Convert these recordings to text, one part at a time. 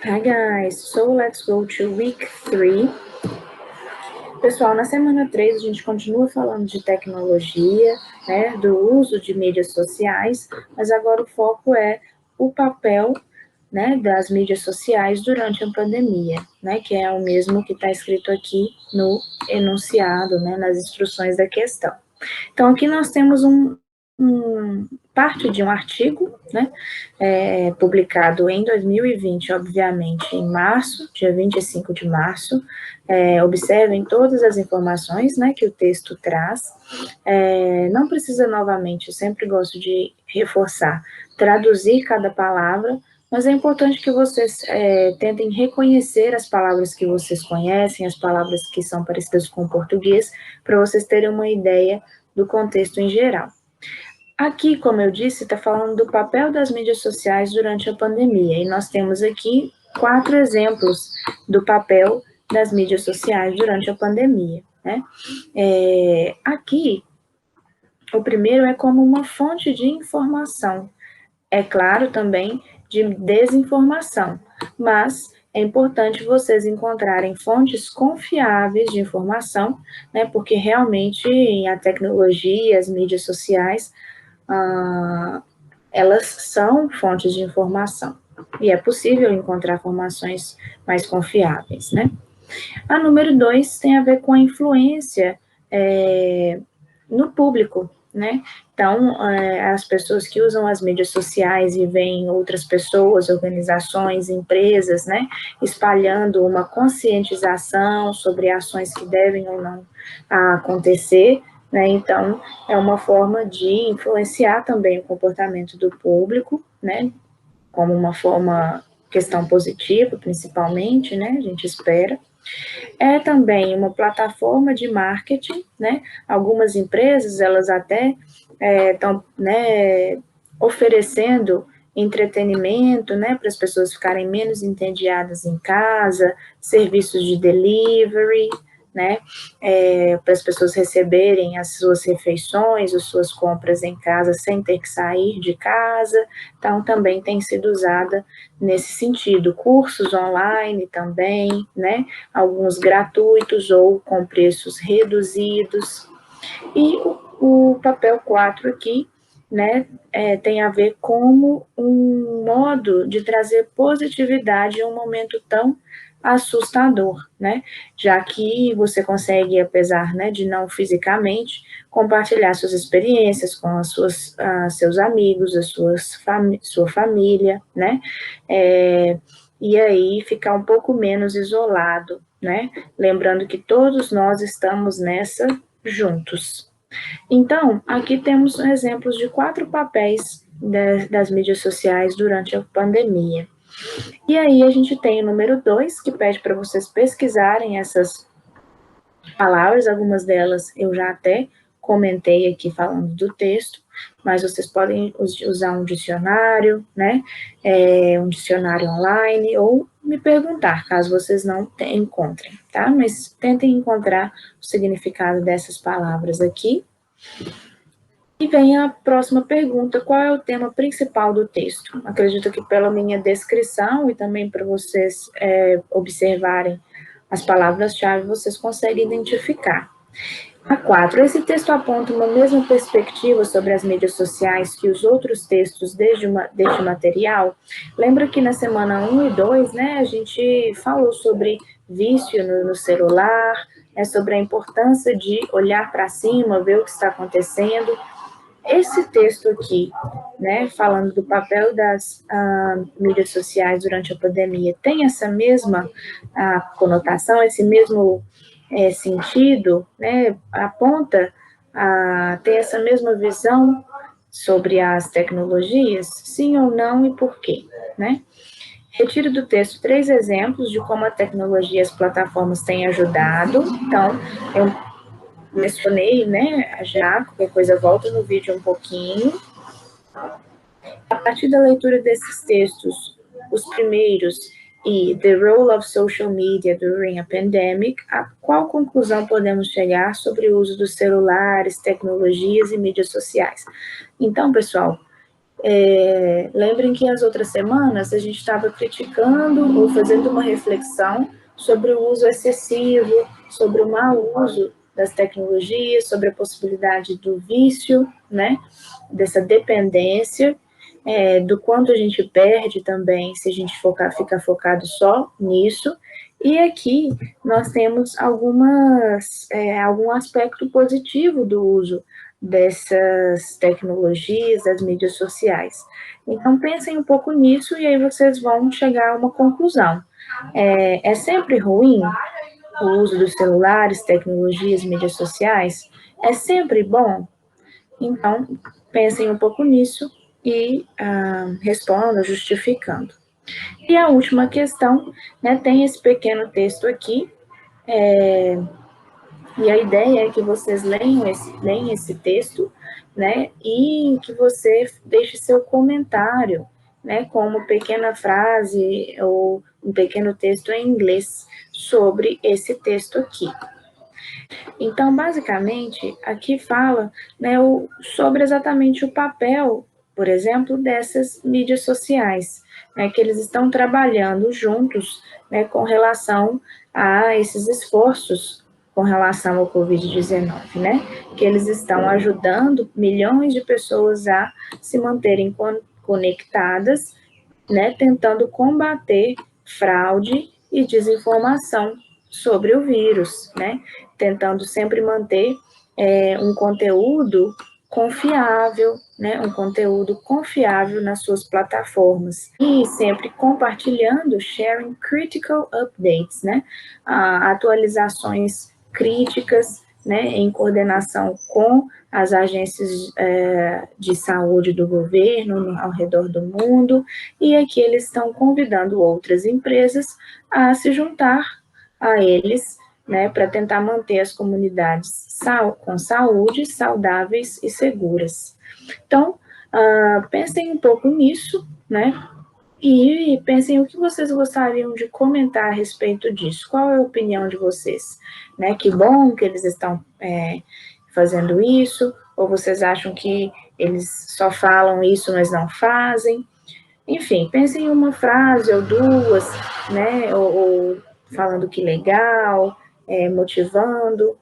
Hi guys, so let's go to week 3. Pessoal, na semana 3 a gente continua falando de tecnologia, né, do uso de mídias sociais, mas agora o foco é o papel, né, das mídias sociais durante a pandemia, né, que é o mesmo que está escrito aqui no enunciado, né, nas instruções da questão. Então, aqui nós temos parte de um artigo, né, publicado em 2020, obviamente, em março, dia 25 de março. Observem todas as informações, né, que o texto traz. Não precisa, novamente, eu sempre gosto de reforçar, traduzir cada palavra, mas é importante que vocês tentem reconhecer as palavras que vocês conhecem, as palavras que são parecidas com o português, para vocês terem uma ideia do contexto em geral. Aqui, como eu disse, está falando do papel das mídias sociais durante a pandemia, e nós temos aqui 4 exemplos do papel das mídias sociais durante a pandemia, né? Aqui, o primeiro é como uma fonte de informação, é claro também de desinformação, mas é importante vocês encontrarem fontes confiáveis de informação, né, porque realmente a tecnologia, as mídias sociais, elas são fontes de informação, e é possível encontrar informações mais confiáveis, né? A número 2 tem a ver com a influência no público, né? Então, as pessoas que usam as mídias sociais e veem outras pessoas, organizações, empresas, né, espalhando uma conscientização sobre ações que devem ou não acontecer, né? Então, é uma forma de influenciar também o comportamento do público, né, como uma forma, questão positiva, principalmente, né, a gente espera. É também uma plataforma de marketing, né? Algumas empresas, elas até estão oferecendo entretenimento, né, para as pessoas ficarem menos entediadas em casa, serviços de delivery, né, para as pessoas receberem as suas refeições, as suas compras em casa sem ter que sair de casa. Então, também tem sido usada nesse sentido. Cursos online também, né, alguns gratuitos ou com preços reduzidos. E o papel 4 aqui, né, tem a ver como um modo de trazer positividade em um momento tão assustador, né, já que você consegue, apesar, né, de não fisicamente, compartilhar suas experiências com seus amigos, sua família, né, e aí ficar um pouco menos isolado, né, lembrando que todos nós estamos nessa juntos. Então, aqui temos exemplos de 4 papéis das mídias sociais durante a pandemia. E aí a gente tem o número 2, que pede para vocês pesquisarem essas palavras, algumas delas eu já até comentei aqui falando do texto, mas vocês podem usar um dicionário, né, um dicionário online, ou me perguntar, caso vocês não encontrem, tá? Mas tentem encontrar o significado dessas palavras aqui. E vem a próxima pergunta: qual é o tema principal do texto? Acredito que pela minha descrição e também para vocês observarem as palavras-chave, vocês conseguem identificar. A 4. Esse texto aponta uma mesma perspectiva sobre as mídias sociais que os outros textos deste material. Lembra que na semana 1 e 2, né, a gente falou sobre vício no celular, sobre a importância de olhar para cima, ver o que está acontecendo. Esse texto aqui, né, falando do papel das mídias sociais durante a pandemia, tem essa mesma conotação, esse mesmo sentido, né, aponta a ter essa mesma visão sobre as tecnologias? Sim ou não, e por quê, né? Retiro do texto 3 exemplos de como a tecnologia e as plataformas têm ajudado. Então, eu mencionei, né, já, qualquer coisa volta no vídeo um pouquinho. A partir da leitura desses textos, os primeiros e The Role of Social Media During a Pandemic, a qual conclusão podemos chegar sobre o uso dos celulares, tecnologias e mídias sociais? Então, pessoal, Lembrem que as outras semanas a gente estava criticando ou fazendo uma reflexão sobre o uso excessivo, sobre o mau uso das tecnologias, sobre a possibilidade do vício, né, dessa dependência, do quanto a gente perde também se a gente ficar focado só nisso. E aqui nós temos algum aspecto positivo do uso dessas tecnologias, das mídias sociais. Então, pensem um pouco nisso e aí vocês vão chegar a uma conclusão. É sempre ruim o uso dos celulares, tecnologias, mídias sociais? É sempre bom? Então, pensem um pouco nisso e respondam justificando. E a última questão, né, tem esse pequeno texto aqui, e a ideia é que vocês leiam esse texto, né, e que você deixe seu comentário, né, como pequena frase ou um pequeno texto em inglês sobre esse texto aqui. Então, basicamente, aqui fala, né, sobre exatamente o papel, por exemplo, dessas mídias sociais, né, que eles estão trabalhando juntos, né, com relação a esses esforços com relação ao Covid-19, né, que eles estão ajudando milhões de pessoas a se manterem conectadas, né, tentando combater fraude e desinformação sobre o vírus, né, tentando sempre manter um conteúdo confiável, né, um conteúdo confiável nas suas plataformas e sempre compartilhando, sharing critical updates, né, atualizações críticas, né, em coordenação com as agências de saúde do governo ao redor do mundo, e aqui eles estão convidando outras empresas a se juntar a eles, né, para tentar manter as comunidades com saúde, saudáveis e seguras. Então, pensem um pouco nisso, né, e pensem o que vocês gostariam de comentar a respeito disso. Qual é a opinião de vocês? Né? Que bom que eles estão fazendo isso, ou vocês acham que eles só falam isso, mas não fazem? Enfim, pensem em uma frase ou duas, né? Ou falando que legal, motivando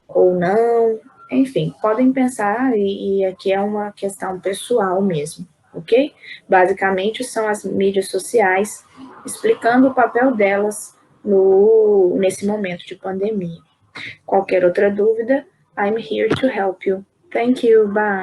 ou não. Enfim, podem pensar, e aqui é uma questão pessoal mesmo, ok? Basicamente, são as mídias sociais explicando o papel delas nesse momento de pandemia. Qualquer outra dúvida, I'm here to help you. Thank you, bye.